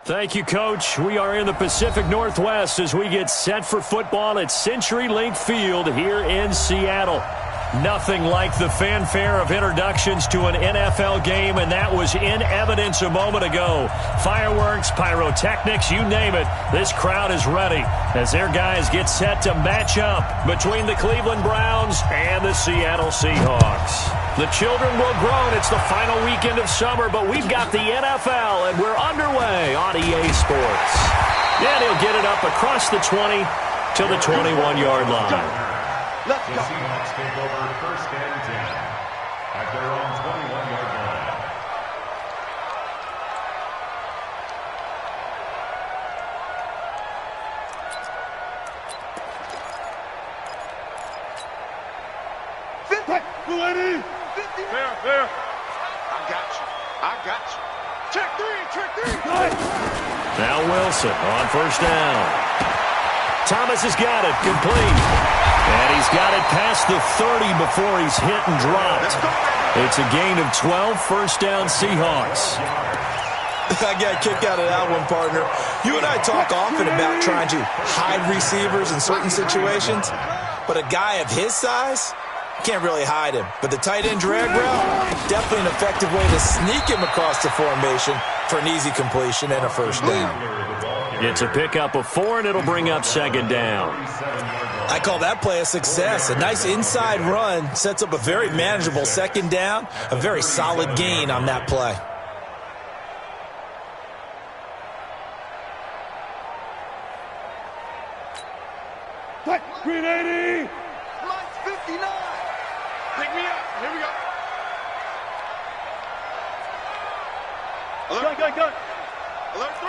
Thank you, Coach. We are in the Pacific Northwest as we get set for football at CenturyLink Field here in Seattle. Nothing like the fanfare of introductions to an NFL game, and that was in evidence a moment ago. Fireworks, pyrotechnics, you name it. This crowd is ready as their guys get set to match up between the Cleveland Browns and the Seattle Seahawks. The children will groan. It's the final weekend of summer, but we've got the NFL, and we're underway on EA Sports. And he'll get it up across the 20 to the 21-yard line. Let's go. The Seahawks take over first and 10 at their own 21-yard line. Ready? There. I got you. Check three. Now Wilson on first down. Thomas has got it, complete. And he's got it past the 30 before he's hit and dropped. It's a gain of 12, first down Seahawks. I got a kick out of that one, partner. You and I talk often about trying to hide receivers in certain situations, but a guy of his size, can't really hide him. But the tight end drag route, definitely an effective way to sneak him across the formation for an easy completion and a first down. It's a pickup of 4, and it'll bring up second down. I call that play a success. A nice inside run sets up a very manageable second down, a very solid gain on that play. Green 80. Lights 59. Pick me up. Here we go. Alert. Go. Alert 3.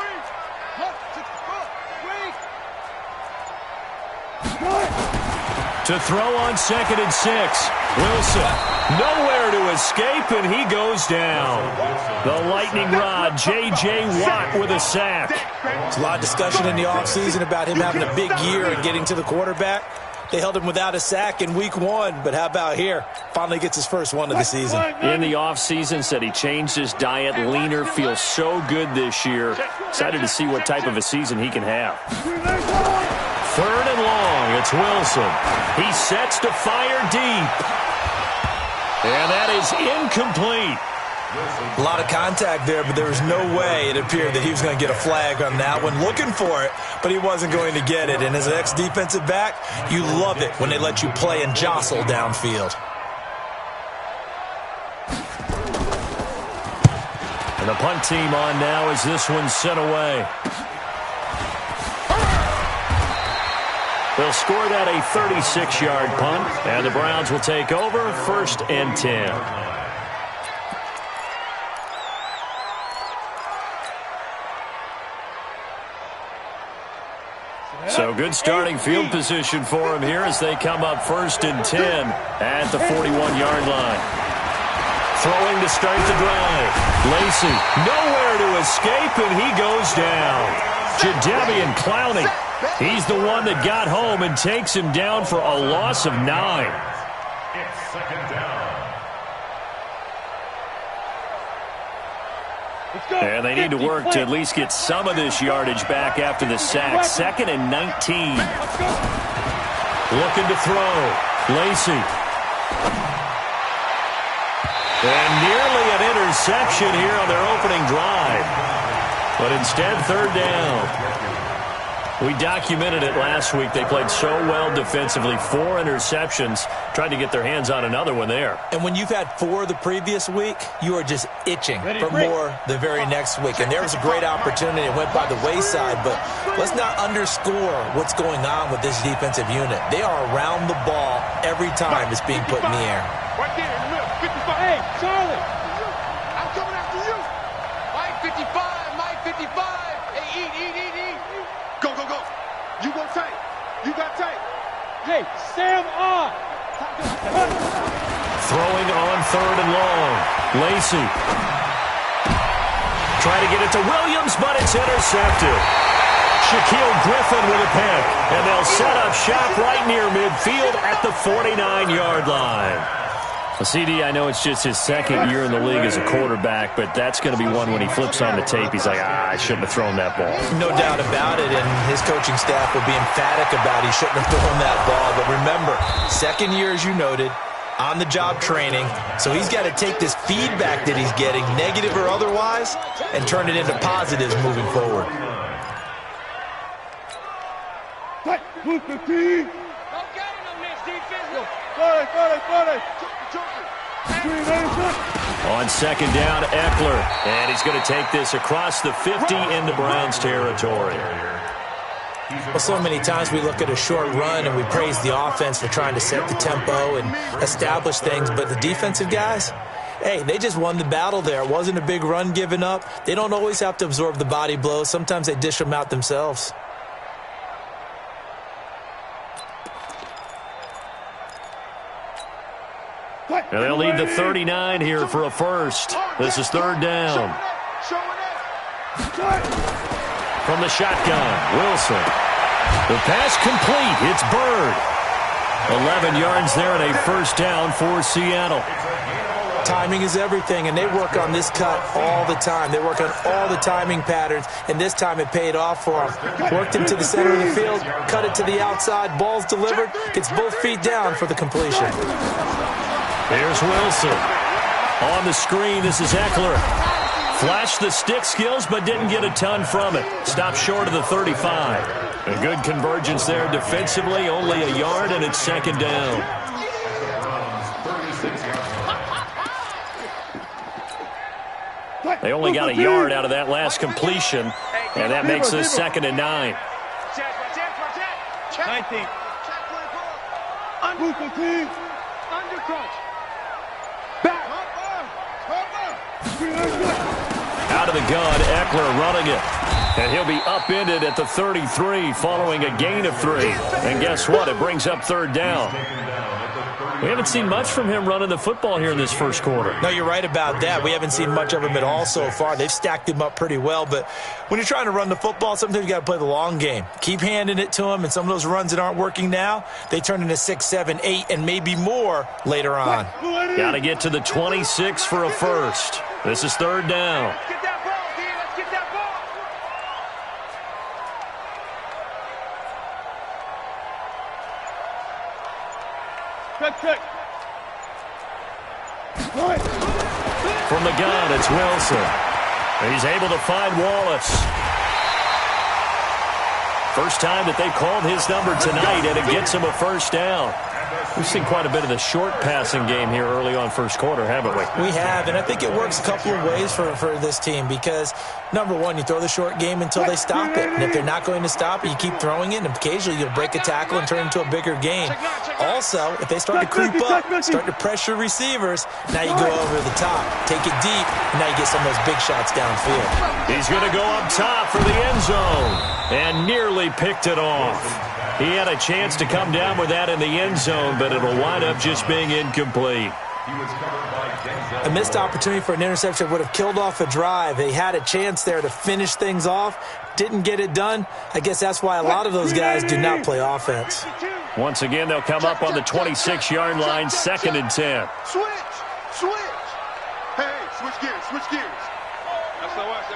To throw on 2nd and 6. Wilson, nowhere to escape, and he goes down. The lightning rod, J.J. Watt with a sack. There's a lot of discussion in the offseason about him having a big year and getting to the quarterback. They held him without a sack in week 1, but how about here? Finally gets his first one of the season. In the offseason, said he changed his diet, leaner, feels so good this year. Excited to see what type of a season he can have. 3rd and long, it's Wilson. He sets to fire deep. And that is incomplete. A lot of contact there, but there was no way it appeared that he was going to get a flag on that one. Looking for it, but he wasn't going to get it. And as an ex-defensive back, you love it when they let you play and jostle downfield. And the punt team on now as this one's sent away. They'll score that a 36-yard punt, and the Browns will take over 1st and 10. So good starting field position for him here as they come up 1st and 10 at the 41-yard line. Throwing to start the drive. Lacey, nowhere to escape, and he goes down. Jadeveon Clowney. He's the one that got home and takes him down for a loss of 9. It's second down. And they need to work to at least get some of this yardage back after the sack. 2nd and 19. Looking to throw. Lacey. And nearly an interception here on their opening drive. But instead, 3rd down. We documented it last week. They played so well defensively. 4 interceptions. Tried to get their hands on another one there. And when you've had 4 the previous week, you are just itching for more the very next week. And there was a great opportunity. It went by the wayside. But let's not underscore what's going on with this defensive unit. They are around the ball every time it's being put in the air. Right there in the middle. 55. Hey, Charlie. I'm coming after you. Mike 55. Mike 55. Hey, eat. Go. You go tight. You got tight. Hey, Sam on. Throwing on 3rd and long. Lacey. Try to get it to Williams, but it's intercepted. Shaquille Griffin with a pick. And they'll set up shop right near midfield at the 49-yard line. Well, CD, I know it's just his second year in the league as a quarterback, but that's going to be one when he flips on the tape, he's like, I shouldn't have thrown that ball. No doubt about it, and his coaching staff will be emphatic about he shouldn't have thrown that ball. But remember, second year, as you noted, on-the-job training, so he's got to take this feedback that he's getting, negative or otherwise, and turn it into positives moving forward. Move 15. On second down, Eckler. And he's going to take this across the 50 into Browns territory. Well, so many times we look at a short run and we praise the offense for trying to set the tempo and establish things, but the defensive guys, hey, they just won the battle there. It wasn't a big run given up. They don't always have to absorb the body blows. Sometimes they dish them out themselves. And they'll need the 39 here for a first. This is third down. From the shotgun, Wilson. The pass complete. It's Bird. 11 yards there and a first down for Seattle. Timing is everything, and they work on this cut all the time. They work on all the timing patterns, and this time it paid off for them. Worked him to the center of the field, cut it to the outside, ball's delivered, gets both feet down for the completion. Here's Wilson. On the screen, this is Eckler. Flashed the stick skills, but didn't get a ton from it. Stopped short of the 35. A good convergence there defensively, only a yard, and it's second down. They only got a yard out of that last completion, and that makes this second and 9. 19. Under crunch. Back. Out of the gun, Eckler running it. And he'll be upended at the 33 following a gain of 3. And guess what? It brings up third down. We haven't seen much from him running the football here in this first quarter. No, you're right about that. We haven't seen much of him at all so far. They've stacked him up pretty well, but when you're trying to run the football, sometimes you got to play the long game. Keep handing it to him, and some of those runs that aren't working now, they turn into 6, 7, 8, and maybe more later on. Got to get to the 26 for a first. This is third down. Get that ball, D. Let's get that ball. Check. From the gun, it's Wilson. And he's able to find Wallace. First time that they've called his number tonight, and it gets him a first down. We've seen quite a bit of the short passing game here early on first quarter, haven't we? We have, and I think it works a couple of ways for this team because, number one, you throw the short game until they stop it. And if they're not going to stop it, you keep throwing it, and occasionally you'll break a tackle and turn it into a bigger game. Also, if they start to creep up, start to pressure receivers, now you go over the top, take it deep, and now you get some of those big shots downfield. He's going to go up top for the end zone and nearly picked it off. He had a chance to come down with that in the end zone, but it'll wind up just being incomplete. A missed opportunity for an interception would have killed off a drive. They had a chance there to finish things off, didn't get it done. I guess that's why a lot of those guys do not play offense. Once again, they'll come up on the 26-yard line, second and 10. Switch. Hey, switch gears.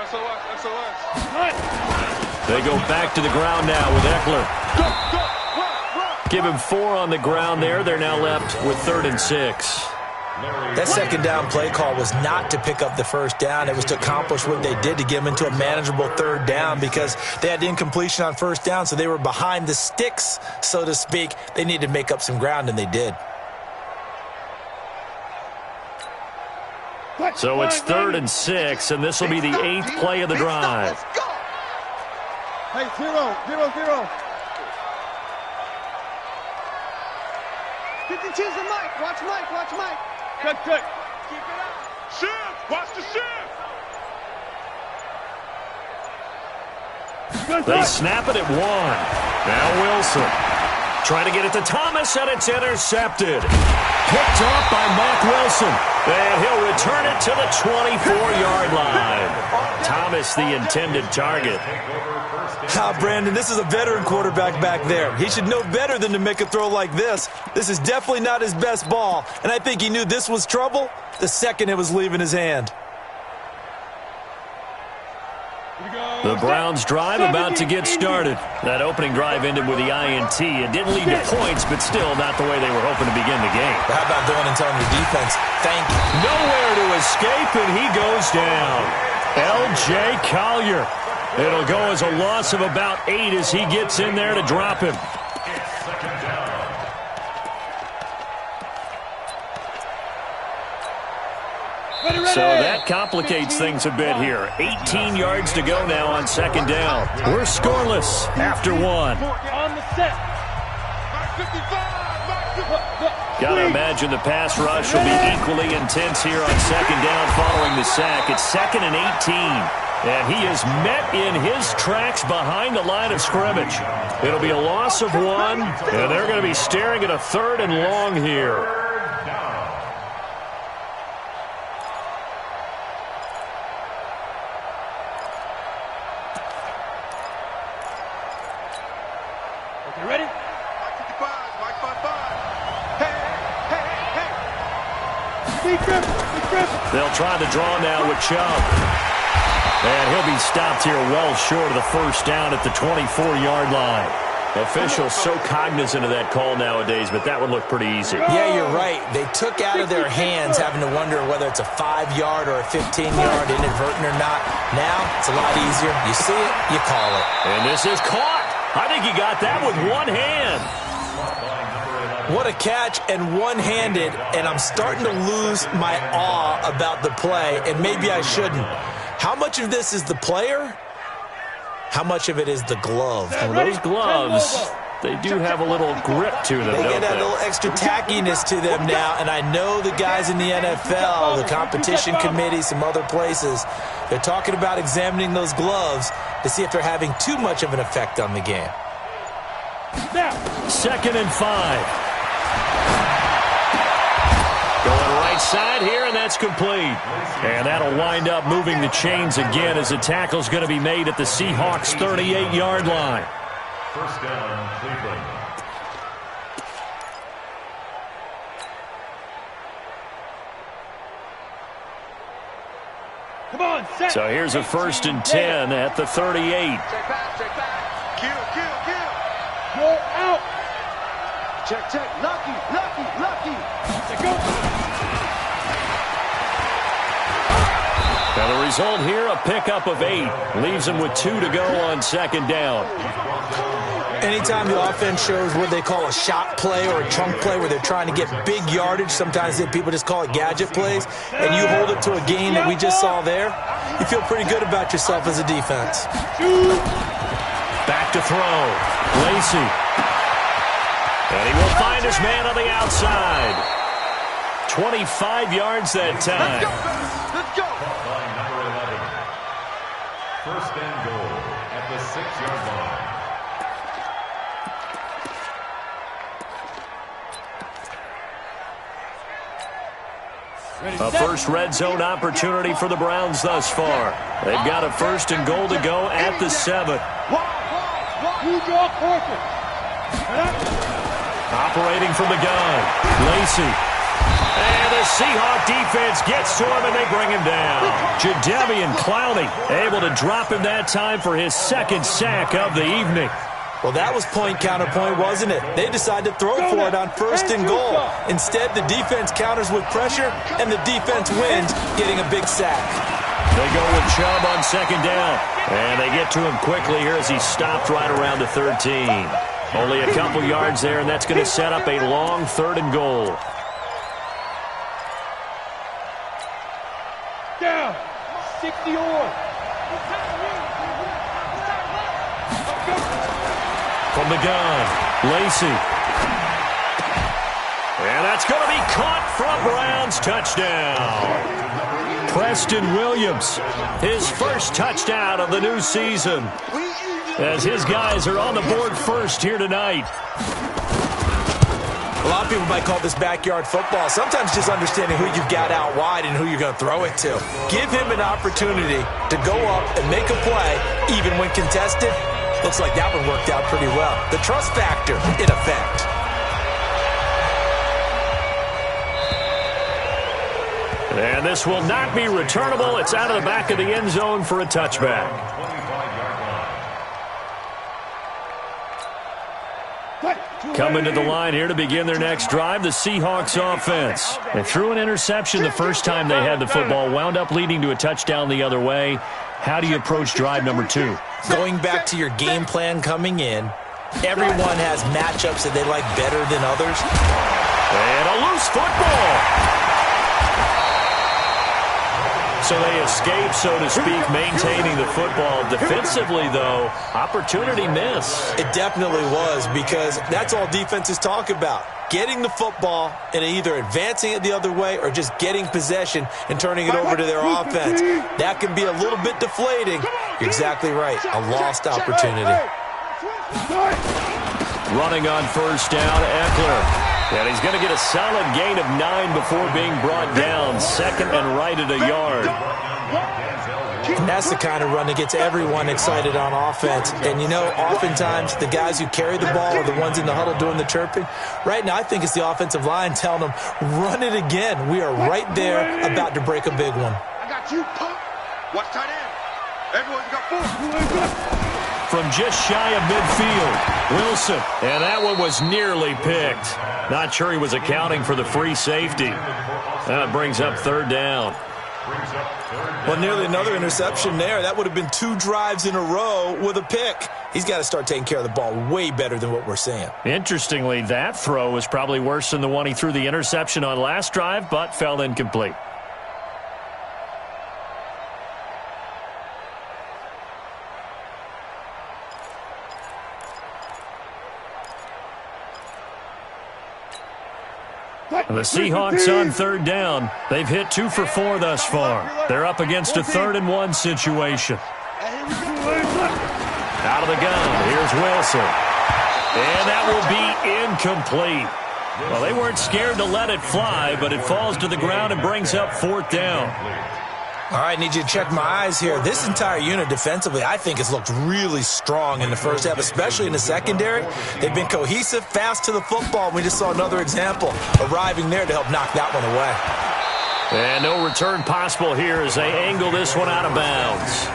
SOS. They go back to the ground now with Eckler. Give him 4 on the ground there. They're now left with third and 6. That second down play call was not to pick up the first down. It was to accomplish what they did to get them into a manageable third down because they had incompletion on first down, so they were behind the sticks, so to speak. They needed to make up some ground, and they did. So it's third and 6, and this will be the 8th play of the drive. Hey, 0. 52's the Mike. Watch Mike. Check. Keep it up. Shift. Watch the shift. They snap it at 1. Now Wilson. Trying to get it to Thomas, and it's intercepted. Picked off by Mack Wilson. And he'll return it to the 24-yard line. Thomas, the intended target. Brandon, this is a veteran quarterback back there. He should know better than to make a throw like this. This is definitely not his best ball, and I think he knew this was trouble the second it was leaving his hand. The Browns drive about to get started. That opening drive ended with the INT. It didn't lead to points, but still not the way they were hoping to begin the game. But how about going and telling your defense, thank you? Nowhere to escape, and he goes down. L.J. Collier. It'll go as a loss of about 8 as he gets in there to drop him. So that complicates things a bit here. 18 yards to go now on second down. We're scoreless after 1. On the set. Gotta imagine the pass rush will be equally intense here on second down following the sack. It's 2nd and 18. And he is met in his tracks behind the line of scrimmage. It'll be a loss of 1, and they're going to be staring at a 3rd and long here. They'll try the draw now with Chubb. And he'll be stopped here well short of the first down at the 24-yard line. Officials so cognizant of that call nowadays, but that would look pretty easy. Yeah, you're right. They took out of their hands having to wonder whether it's a 5-yard or a 15-yard, inadvertent or not. Now, it's a lot easier. You see it, you call it. And this is caught. I think he got that with one hand. What a catch, and one-handed, and I'm starting to lose my awe about the play, and maybe I shouldn't. How much of this is the player? How much of it is the glove? Well, those gloves, they do have a little grip to them, They don't get a little extra tackiness to them now, and I know the guys in the NFL, the competition committee, some other places, they're talking about examining those gloves to see if they're having too much of an effect on the game. 2nd and 5. Going right side here, and that's complete. And that'll wind up moving the chains again as the tackle's going to be made at the Seahawks' 38-yard line. First down, Cleveland. Come on, set. So here's a 1st and 10 at the 38. Check back. Kill. Go out. Check. Lucky. Let's go. Now the result here, a pickup of 8. Leaves them with 2 to go on second down. Anytime the offense shows what they call a shot play or a chunk play where they're trying to get big yardage, sometimes people just call it gadget plays, and you hold it to a gain that we just saw there, you feel pretty good about yourself as a defense. Back to throw. Lacey. And he will find his man on the outside. 25 yards that time. Let's go. Line number 11. First and goal at the 6-yard line. A first red zone opportunity for the Browns thus far. They've got a 1st and goal to go at the 7. Operating from the gun. Lacey. And the Seahawk defense gets to him, and they bring him down. Jadeveon Clowney able to drop him that time for his 2nd sack of the evening. Well, that was point counterpoint, wasn't it? They decided to throw for it on 1st and goal. Instead, the defense counters with pressure, and the defense wins, getting a big sack. They go with Chubb on second down. And they get to him quickly here as he's stopped right around the 13. Only a couple yards there, and that's going to set up a long 3rd and goal. Down. 60 or. From the gun, Lacey. And that's going to be caught from Browns. Touchdown. Preston Williams, his first touchdown of the new season, as his guys are on the board first here tonight. A lot of people might call this backyard football. Sometimes just understanding who you've got out wide and who you're going to throw it to. Give him an opportunity to go up and make a play, even when contested. Looks like that one worked out pretty well. The trust factor, in effect. And this will not be returnable. It's out of the back of the end zone for a touchback. Coming to the line here to begin their next drive, the Seahawks offense. They threw an interception the first time they had the football, wound up leading to a touchdown the other way. How do you approach drive number 2? Going back to your game plan coming in, everyone has matchups that they like better than others. And a loose football. So they escape, so to speak, maintaining the football. Defensively, though, opportunity miss. It definitely was, because that's all defenses talk about. Getting the football and either advancing it the other way or just getting possession and turning it over to their offense. That can be a little bit deflating. You're exactly right. A lost opportunity. Running on first down, Eckler. And he's going to get a solid gain of 9 before being brought down. Second and right at a yard. And that's the kind of run that gets everyone excited on offense. And, you know, oftentimes the guys who carry the ball are the ones in the huddle doing the chirping. Right now, I think it's the offensive line telling them, run it again. We are right there about to break a big one. I got you, punk. Watch tight end. Everyone's got 4. From just shy of midfield, Wilson. And that one was nearly picked. Not sure he was accounting for the free safety. That brings up third down. Well, nearly another interception there. That would have been 2 drives in a row with a pick. He's got to start taking care of the ball way better than what we're seeing. Interestingly, that throw was probably worse than the one he threw the interception on last drive, but fell incomplete. The Seahawks on third down. They've hit 2 for 4 thus far. They're up against a 3rd and 1 situation. Out of the gun, here's Wilson. And that will be incomplete. Well, they weren't scared to let it fly, but it falls to the ground and brings up 4th down. All right, need you to check my eyes here. This entire unit defensively, I think, has looked really strong in the first half, especially in the secondary. They've been cohesive, fast to the football. We just saw another example arriving there to help knock that one away. And no return possible here as they angle this one out of bounds.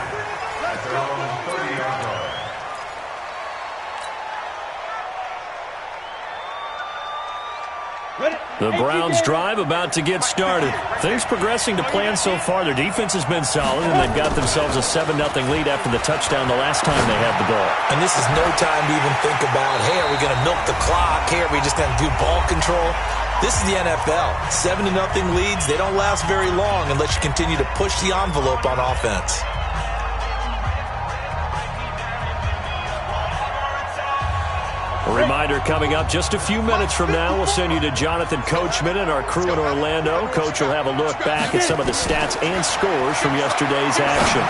The Browns drive about to get started. Things progressing to plan so far. Their defense has been solid, and they've got themselves a 7-0 lead after the touchdown the last time they had the ball. And this is no time to even think about, hey, are we going to milk the clock? Hey, are we just going to do ball control? This is the NFL. 7-0 leads, they don't last very long unless you continue to push the envelope on offense. A reminder coming up just a few minutes from now, we'll send you to Jonathan Coachman and our crew in Orlando. Coach will have a look back at some of the stats and scores from yesterday's action.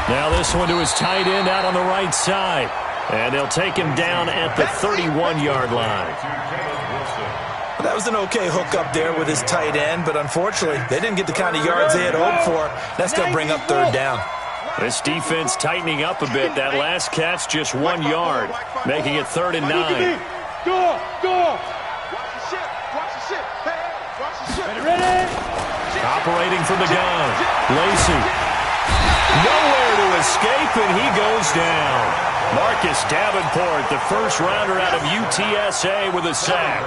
Now this one to his tight end out on the right side. And they'll take him down at the 31-yard line. That was an okay hook up there with his tight end, but unfortunately, they didn't get the kind of yards they had hoped for. That's going to bring up 3rd down. This defense tightening up a bit. That last catch just 1 yard, making it 3rd and 9. Go! Watch the shit! Watch the shit! Hey, watch the shit! Ready? Operating from the gun. Lacey. Nowhere to escape, and he goes down. Marcus Davenport, the first rounder out of UTSA with a sack.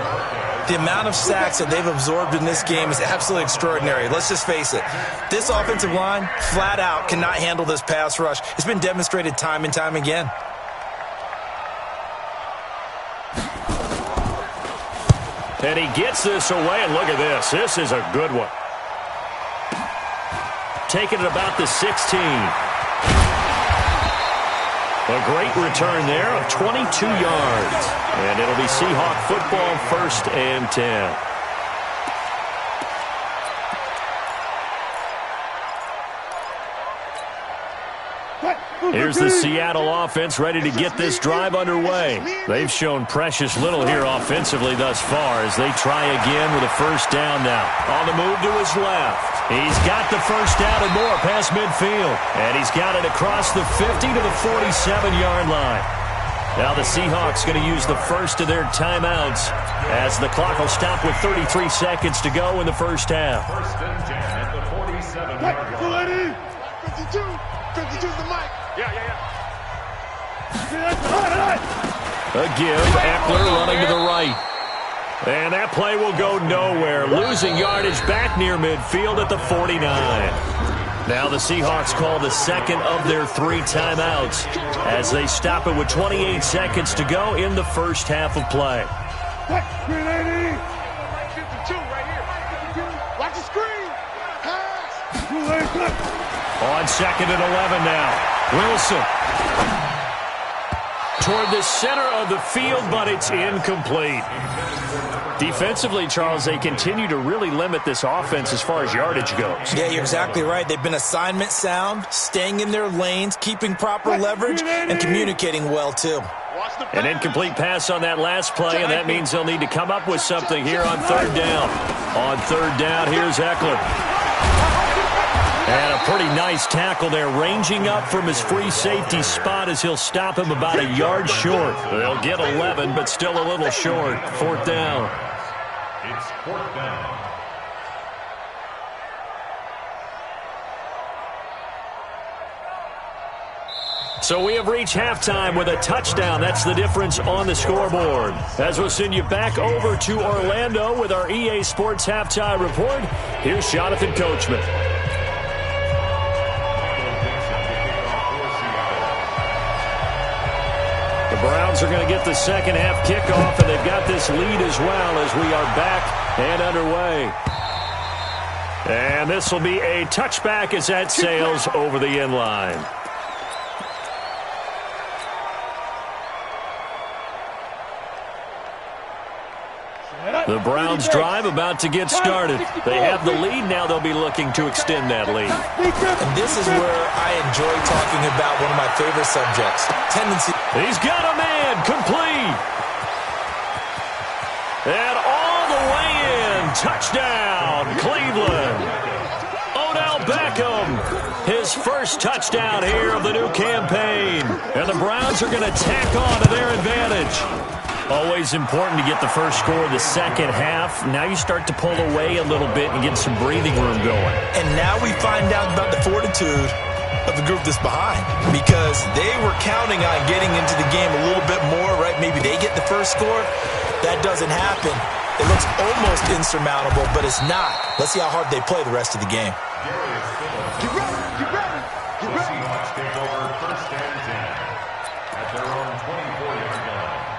The amount of sacks that they've absorbed in this game is absolutely extraordinary. Let's just face it. This offensive line, flat out, cannot handle this pass rush. It's been demonstrated time and time again. And he gets this away, and look at this. This is a good one. Taking it about the 16. A great return there of 22 yards. And it'll be Seahawk football, 1st and 10. Here's the Seattle offense ready to get this drive underway. They've shown precious little here offensively thus far as they try again with a first down now. On the move to his left. He's got the first down and more past midfield. And he's got it across the 50 to the 47-yard line. Now the Seahawks going to use the first of their timeouts as the clock will stop with 33 seconds to go in the first half. First and 10 at the 47-yard line. 52. 52's the mic. Yeah. A give, Eckler running to the right. And that play will go nowhere, losing yardage back near midfield at the 49. Now the Seahawks call the second of their 3 timeouts as they stop it with 28 seconds to go in the first half of play. 52 right here. Watch the screen. Pass. On second and 11 now. Wilson. Toward the center of the field, but it's incomplete. Defensively, Charles, they continue to really limit this offense as far as yardage goes. Yeah, you're exactly right. They've been assignment sound, staying in their lanes, keeping proper leverage, and communicating well, too. An incomplete pass on that last play, and that means they'll need to come up with something here on third down. On third down, here's Eckler. And a pretty nice tackle there, ranging up from his free safety spot as he'll stop him about a yard short. They'll get 11, but still a little short. Fourth down. It's fourth down. So we have reached halftime with a touchdown. That's the difference on the scoreboard. As we'll send you back over to Orlando with our EA Sports Halftime Report, here's Jonathan Coachman. The Browns are going to get the second half kickoff, and they've got this lead as well as we are back and underway. And this will be a touchback as that sails over the end line. The Browns drive about to get started. They have the lead. Now they'll be looking to extend that lead. And this is where I enjoy talking about one of my favorite subjects, tendency. He's got a man, complete. And all the way in. Touchdown, Cleveland. Odell Beckham, his first touchdown here of the new campaign. And the Browns are going to tack on to their advantage. Always important to get the first score of the second half. Now you start to pull away a little bit and get some breathing room going. And now we find out about the fortitude of the group that's behind, because they were counting on getting into the game a little bit more, right? Maybe they get the first score. That doesn't happen. It looks almost insurmountable, but it's not. Let's see how hard they play the rest of the game. Get ready. The Seahawks take over first and 10 at their own 24-yard line.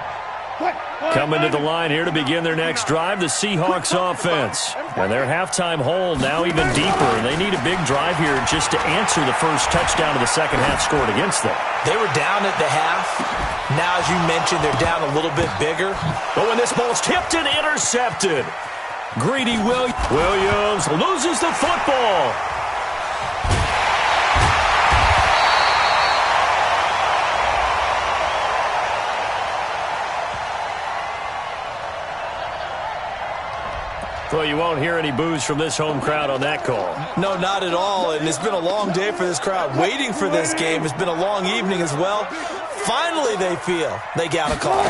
Coming to the line here to begin their next drive, the Seahawks offense. And their halftime hole now even deeper, and they need a big drive here just to answer the first touchdown of the second half scored against them. They were down at the half. Now, as you mentioned, they're down a little bit bigger. But when this ball's tipped and intercepted, Greedy Williams loses the football. Well, you won't hear any boos from this home crowd on that call. No, not at all. And it's been a long day for this crowd. Waiting for this game. It's been a long evening as well. Finally, they feel they got a call.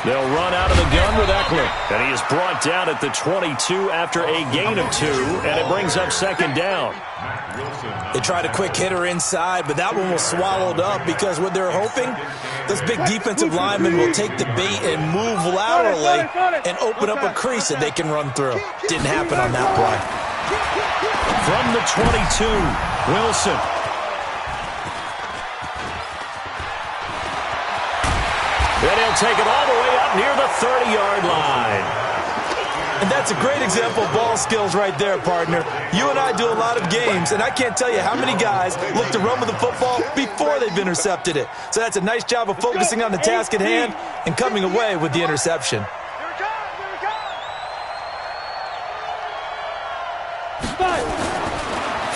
They'll run out of the gun with Eckler. And he is brought down at the 22 after a gain of 2. And it brings up second down. They tried a quick hitter inside, but that one was swallowed up because what they're hoping, this big defensive lineman will take the bait and move laterally and open up a crease that they can run through. Didn't happen on that play. From the 22, Wilson. Then he'll take it all the way up near the 30-yard line. And that's a great example of ball skills right there, partner. You and I do a lot of games, and I can't tell you how many guys look to run with the football before they've intercepted it. So that's a nice job of focusing on the task at hand and coming away with the interception.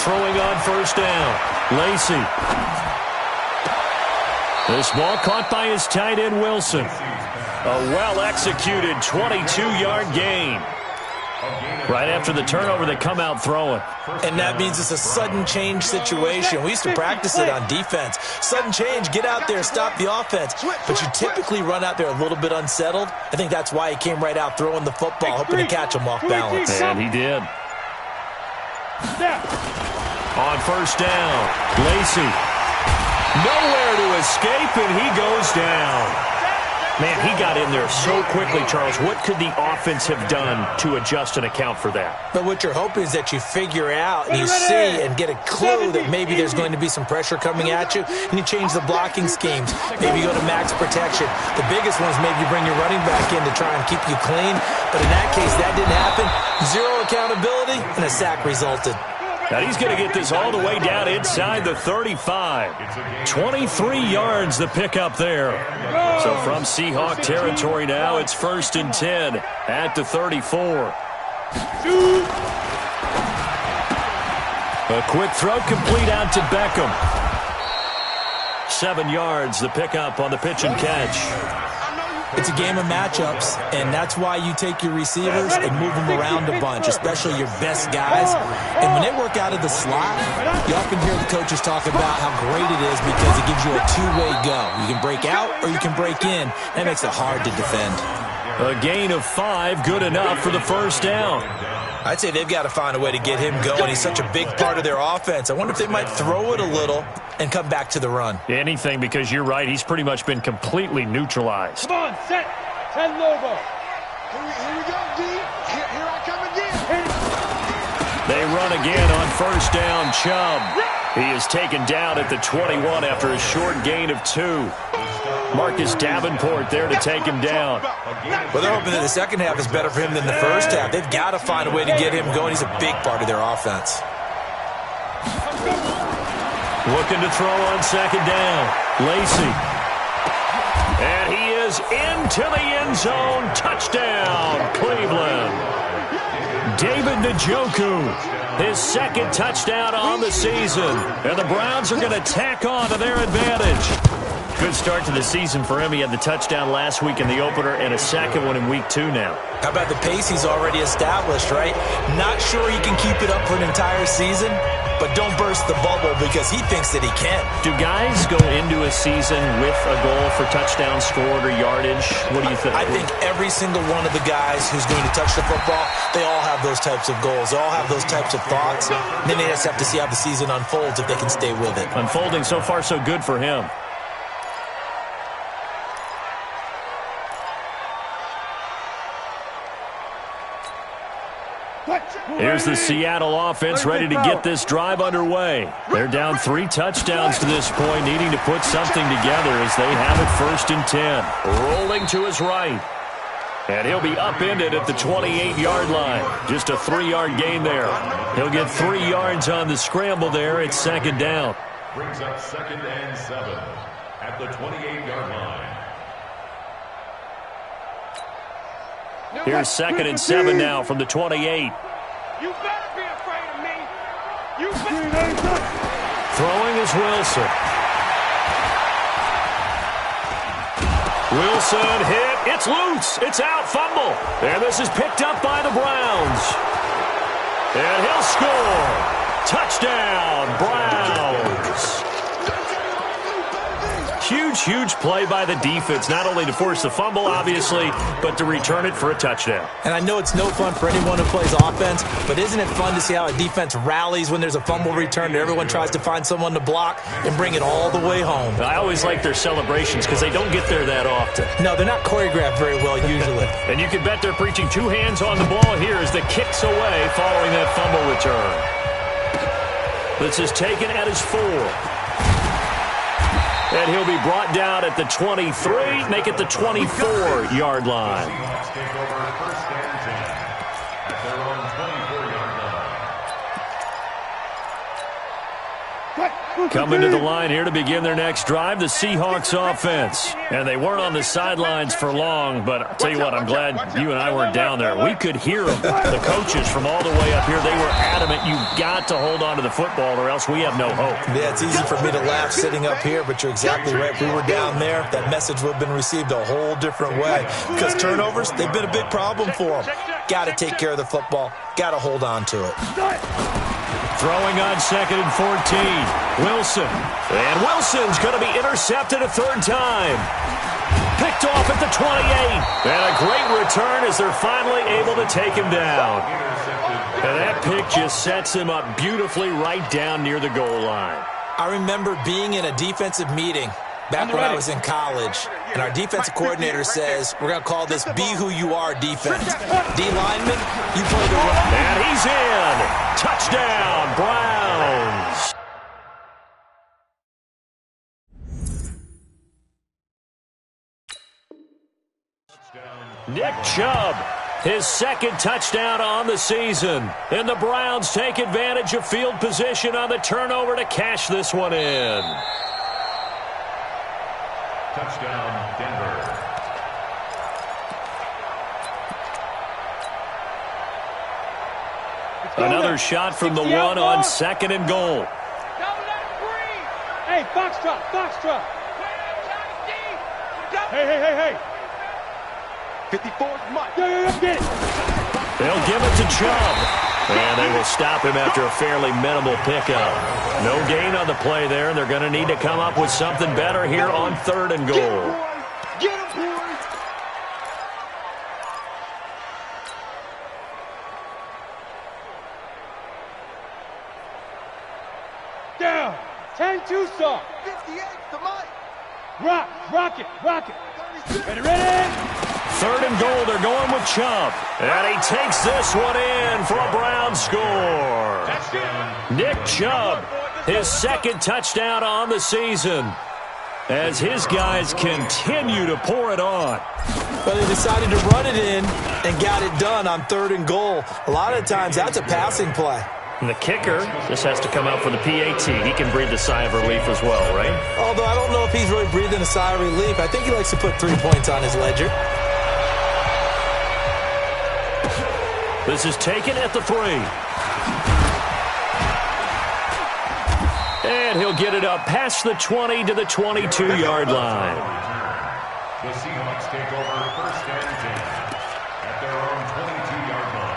Throwing on first down, Lacey. This ball caught by his tight end, Wilson. A well-executed 22-yard gain. Right after the turnover, they come out throwing. And that means it's a sudden change situation. We used to practice it on defense. Sudden change, get out there, stop the offense. But you typically run out there a little bit unsettled. I think that's why he came right out throwing the football, hoping to catch him off balance. And he did. On first down, Lacy. Nowhere to escape, and he goes down. Man, he got in there so quickly, Charles. What could the offense have done to adjust and account for that? But what you're hoping is that you figure out and you see and get a clue that maybe there's going to be some pressure coming at you, and you change the blocking schemes. Maybe you go to max protection. The biggest one is maybe you bring your running back in to try and keep you clean. But in that case, that didn't happen. Zero accountability, and a sack resulted. Now he's going to get this all the way down inside the 35. 23 yards the pickup there. So from Seahawk territory now, it's 1st and 10 at the 34. A quick throw complete out to Beckham. 7 yards the pickup on the pitch and catch. It's a game of matchups, and that's why you take your receivers and move them around a bunch, especially your best guys. And when they work out of the slot, you often hear the coaches talk about how great it is because it gives you a two-way go. You can break out or you can break in. That makes it hard to defend. A gain of 5, good enough for the first down. I'd say they've got to find a way to get him going. He's such a big part of their offense. I wonder if they might throw it a little and come back to the run. Anything, because you're right. He's pretty much been completely neutralized. Come on, set. 10 Lobo. Here we go, D. Here I come again. They run again on first down, Chubb. He is taken down at the 21 after a short gain of 2. Marcus Davenport there to take him down. Well, they're hoping that the second half is better for him than the first half. They've got to find a way to get him going. He's a big part of their offense. Looking to throw on second down. Lacy. And he is into the end zone. Touchdown, Cleveland. David Njoku, his second touchdown on the season. And the Browns are going to tack on to their advantage. Good start to the season for him. He had the touchdown last week in the opener and a second one in week 2 now. How about the pace he's already established, right? Not sure he can keep it up for an entire season, but don't burst the bubble because he thinks that he can. Do guys go into a season with a goal for touchdown scored or yardage? What do you think? I think every single one of the guys who's going to touch the football, they all have those types of goals. They all have those types of thoughts. Then they just have to see how the season unfolds if they can stay with it. Unfolding so far so good for him. Here's the Seattle offense ready to get this drive underway. They're down 3 touchdowns to this point, needing to put something together as they have it 1st and 10. Rolling to his right. And he'll be upended at the 28-yard line. Just a 3-yard gain there. He'll get 3 yards on the scramble there. It's second down. Brings up 2nd and 7 at the 28-yard line. Here's 2nd and 7 now from the 28. You better be afraid of me. You better. Throwing is Wilson. Wilson hit. It's loose. It's out. Fumble. And this is picked up by the Browns. And he'll score. Touchdown, Browns. Huge play by the defense, not only to force the fumble, obviously, but to return it for a touchdown. And I know it's no fun for anyone who plays offense, but isn't it fun to see how a defense rallies when there's a fumble return and everyone tries to find someone to block and bring it all the way home? I always like their celebrations because they don't get there that often. No, they're not choreographed very well usually. And you can bet they're preaching 2 hands on the ball here as the kick's away following that fumble return. This is taken at his 4. And he'll be brought down at the 23, make it the 24-yard line. Seahawks take over 1st and 10 at their own 24-yard line. Coming to the line here to begin their next drive, the Seahawks offense. And they weren't on the sidelines for long, but I'll tell you what, I'm glad you and I weren't down there. We could hear them, the coaches from all the way up here. They were adamant, you've got to hold on to the football or else we have no hope. Yeah, it's easy for me to laugh sitting up here, but you're exactly right. If we were down there, that message would have been received a whole different way. Because turnovers, they've been a big problem for them. Got to take care of the football. Got to hold on to it. Throwing on 2nd and 14. Wilson. And Wilson's going to be intercepted a third time. Picked off at the 28. And a great return as they're finally able to take him down. And that pick just sets him up beautifully right down near the goal line. I remember being in a defensive meeting back when I was in college, and our defensive coordinator says, we're going to call this Be Who You Are defense. D lineman, you play the run. And he's in. Touchdown, Browns. Nick Chubb, his second touchdown on the season. And the Browns take advantage of field position on the turnover to cash this one in. Touchdown, Denver. Another shot from the one on 2nd and goal. Hey, Foxtrot, Foxtrot. Hey. 54's Mike. Get it. They'll give it to Chubb. And they will stop him after a fairly minimal pickup. No gain on the play there, and they're going to need to come up with something better here on 3rd and goal. Get him, boys. Down. 10-2 saw. 58 to Mike. Rock it. Ready? 3rd and goal, they're going with Chubb. And he takes this one in for a Browns score. Nick Chubb, his second touchdown on the season, as his guys continue to pour it on. But they decided to run it in and got it done on 3rd and goal. A lot of times, that's a passing play. And the kicker just has to come out for the PAT. He can breathe a sigh of relief as well, right? Although I don't know if he's really breathing a sigh of relief. I think he likes to put 3 points on his ledger. This is taken at the 3. And he'll get it up past the 20 to the 22-yard line. The Seahawks take over 1st and 10 at their own 22-yard line.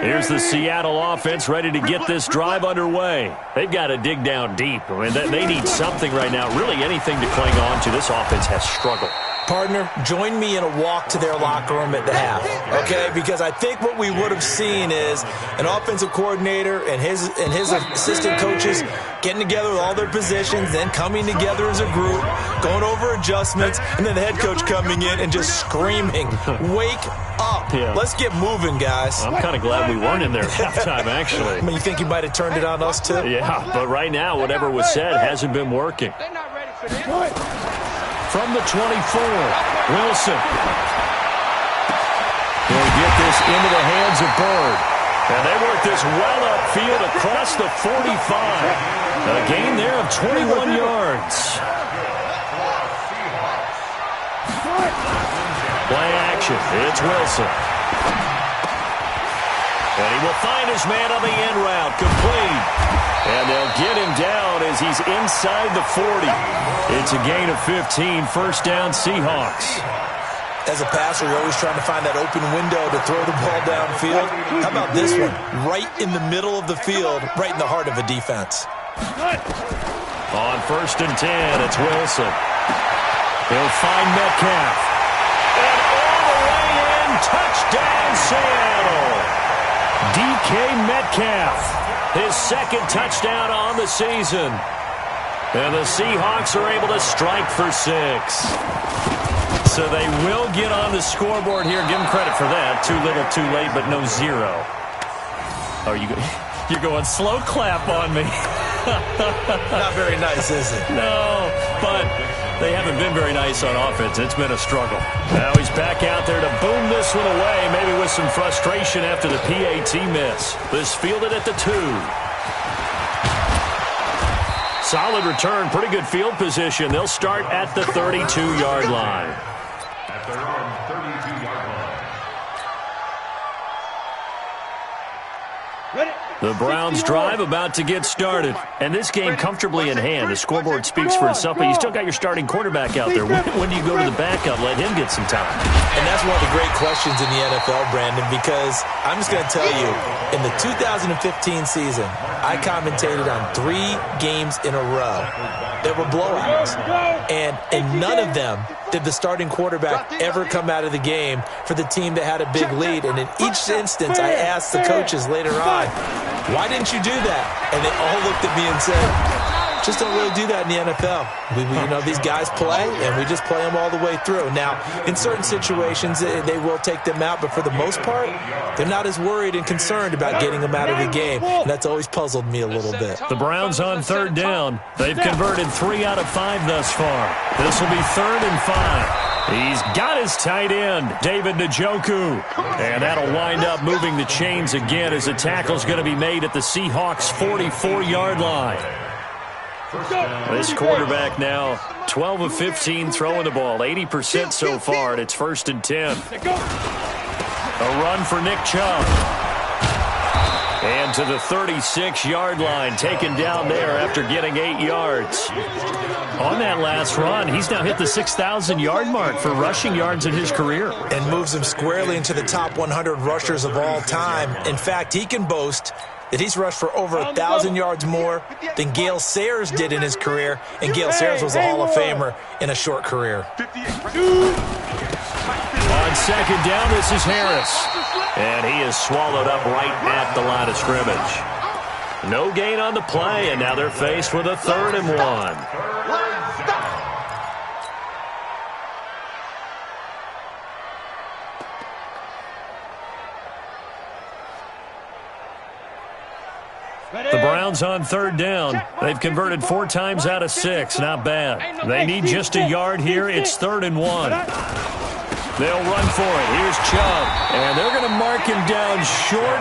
Here's the Seattle offense ready to get this drive underway. They've got to dig down deep. I mean, they need something right now, really anything to cling on to. This offense has struggled. Partner, join me in a walk to their locker room at the half, okay? Because I think what we would have seen is an offensive coordinator and his assistant coaches getting together with all their positions, then coming together as a group, going over adjustments, and then the head coach coming in and just screaming, wake up. Yeah. Let's get moving, guys. I'm kind of glad we weren't in there at halftime, actually. I mean, you think you might have turned it on us, too? Yeah, but right now, whatever was said hasn't been working. They're not ready for this. From the 24, Wilson. He'll get this into the hands of Bird. And they work this well upfield across the 45. A gain there of 21 yards. Play action. It's Wilson. And he will find his man on the end route. Complete. And they'll get him down as he's inside the 40. It's a gain of 15. First down, Seahawks. As a passer, you're always trying to find that open window to throw the ball downfield. How about this one? Right in the middle of the field, right in the heart of a defense. On 1st and 10, it's Wilson. He'll find Metcalf. And all the way in, touchdown, Seattle. DK Metcalf. His second touchdown on the season. And the Seahawks are able to strike for 6. So they will get on the scoreboard here. Give them credit for that. Too little, too late, but no 0. Oh, you're going slow clap on me. Not very nice, is it? No, but they haven't been very nice on offense. It's been a struggle. Now he's back out there to boom this one away, maybe with some frustration after the PAT miss. This fielded at the 2. Solid return, pretty good field position. They'll start at the 32-yard line. At their own 32-yard line. Ready? The Browns drive about to get started. And this game comfortably in hand. The scoreboard speaks for itself, but you still got your starting quarterback out there. When do you go to the backup, let him get some time? And that's one of the great questions in the NFL, Brandon, because I'm just going to tell you, in the 2015 season, I commentated on 3 games in a row that were blowouts. And in none of them did the starting quarterback ever come out of the game for the team that had a big lead. And in each instance, I asked the coaches later on, why didn't you do that? And they all looked at me and said, just don't really do that in the NFL. These guys play, and we just play them all the way through. Now, in certain situations, they will take them out, but for the most part, they're not as worried and concerned about getting them out of the game, and that's always puzzled me a little bit. The Browns on 3rd down. They've converted 3 out of 5 thus far. This will be 3rd and 5. He's got his tight end, David Njoku. And that'll wind up moving the chains again as the tackle's going to be made at the Seahawks' 44-yard line. This quarterback now 12 of 15 throwing the ball, 80% so far, and it's 1st and 10. A run for Nick Chubb. And to the 36-yard line, taken down there after getting 8 yards. On that last run, he's now hit the 6,000-yard mark for rushing yards in his career. And moves him squarely into the top 100 rushers of all time. In fact, he can boast that he's rushed for over 1,000 yards more than Gale Sayers did in his career, and Gale Sayers was a Hall of Famer in a short career. On 2nd down, this is Harris. And he is swallowed up right at the line of scrimmage. No gain on the play, and now they're faced with a 3rd and 1. The Browns on 3rd down. They've converted 4 times out of 6. Not bad. They need just a yard here. It's 3rd and 1. They'll run for it. Here's Chubb. And they're going to mark him down short,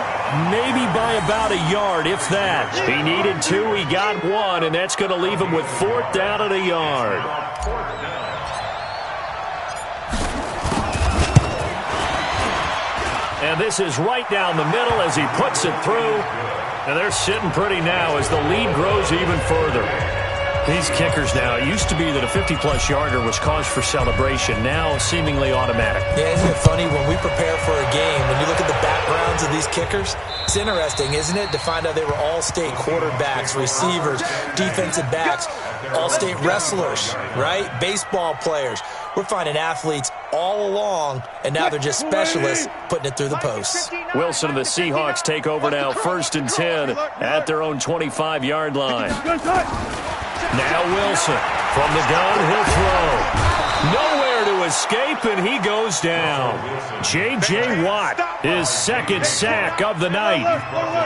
maybe by about a yard, if that. He needed 2. He got 1, and that's going to leave him with 4th down and a yard. And this is right down the middle as he puts it through. And they're sitting pretty now as the lead grows even further. These kickers now, it used to be that a 50-plus yarder was cause for celebration. Now seemingly automatic. Yeah, isn't it funny when we prepare for a game, when you look at the backgrounds of these kickers, it's interesting, isn't it, to find out they were all-state quarterbacks, receivers, defensive backs, all-state wrestlers, right? Baseball players. We're finding athletes all along, and now they're just specialists putting it through the posts. Wilson and the Seahawks take over now, 1st and 10 at their own 25-yard line. Now Wilson from the gun, he'll throw. Nowhere to escape, and he goes down. J.J. Watt, his 2nd sack of the night.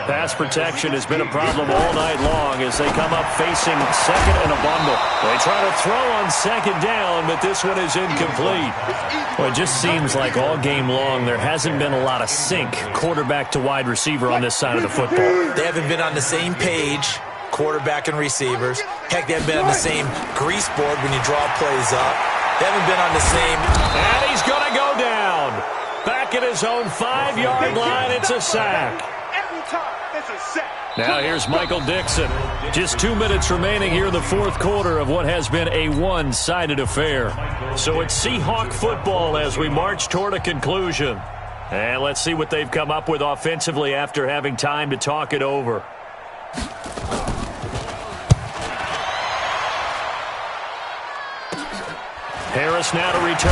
Pass protection has been a problem all night long as they come up facing 2nd and a bundle. They try to throw on 2nd down, but this one is incomplete. Well, it just seems like all game long there hasn't been a lot of sync quarterback to wide receiver on this side of the football. They haven't been on the same page, quarterback and receivers. Heck, they haven't been on the same grease board when you draw plays up. They haven't been on the same. And he's going to go down. Back at his own 5-yard line, it's a sack. Every time, it's a sack. Now here's Michael Dixon. Just 2 minutes remaining here in the 4th quarter of what has been a one-sided affair. So it's Seahawk football as we march toward a conclusion. And let's see what they've come up with offensively after having time to talk it over. Harris now to return.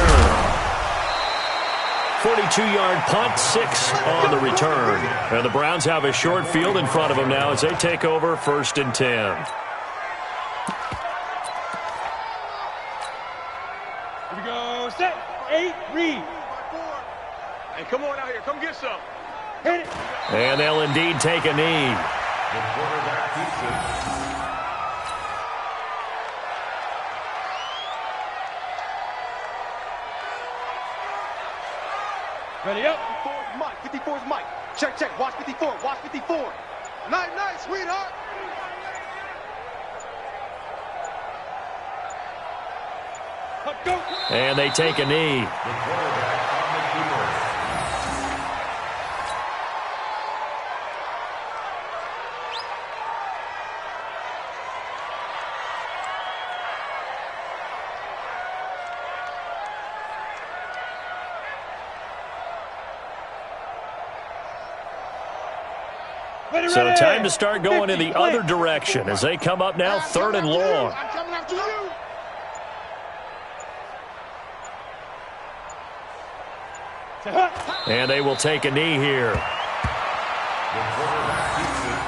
42-yard punt, 6 on the return. And the Browns have a short field in front of them now as they take over 1st and 10. Here we go. Set. 8. Read. Hey, come on out here. Come get some. Hit it. And they'll indeed take a knee. The quarterback keeps it. Ready up. 54 is Mike. 54 is Mike. Check, check. Watch 54. Watch 54. Night, night, sweetheart. Go. And they take a knee. The quarterback on the keeper. So time to start going in the other direction as they come up now 3rd and long. I'm coming after you. And they will take a knee here. The quarterback keeps it.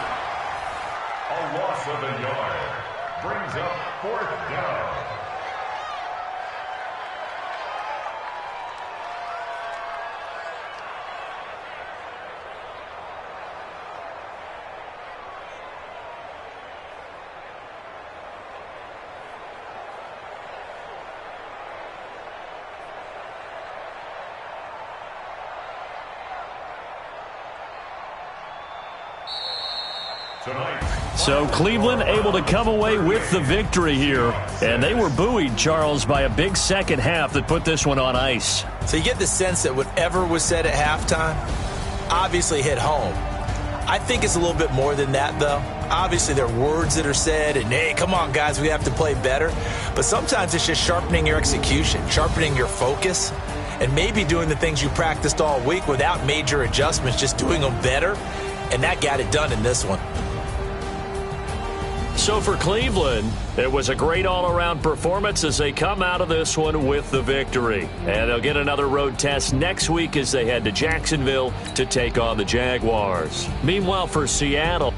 A loss of a yard. Brings up 4th down. So Cleveland able to come away with the victory here. And they were buoyed, Charles, by a big second half that put this one on ice. So you get the sense that whatever was said at halftime obviously hit home. I think it's a little bit more than that, though. Obviously, there are words that are said, and, hey, come on, guys, we have to play better. But sometimes it's just sharpening your execution, sharpening your focus, and maybe doing the things you practiced all week without major adjustments, just doing them better. And that got it done in this one. So for Cleveland, it was a great all-around performance as they come out of this one with the victory. And they'll get another road test next week as they head to Jacksonville to take on the Jaguars. Meanwhile, for Seattle,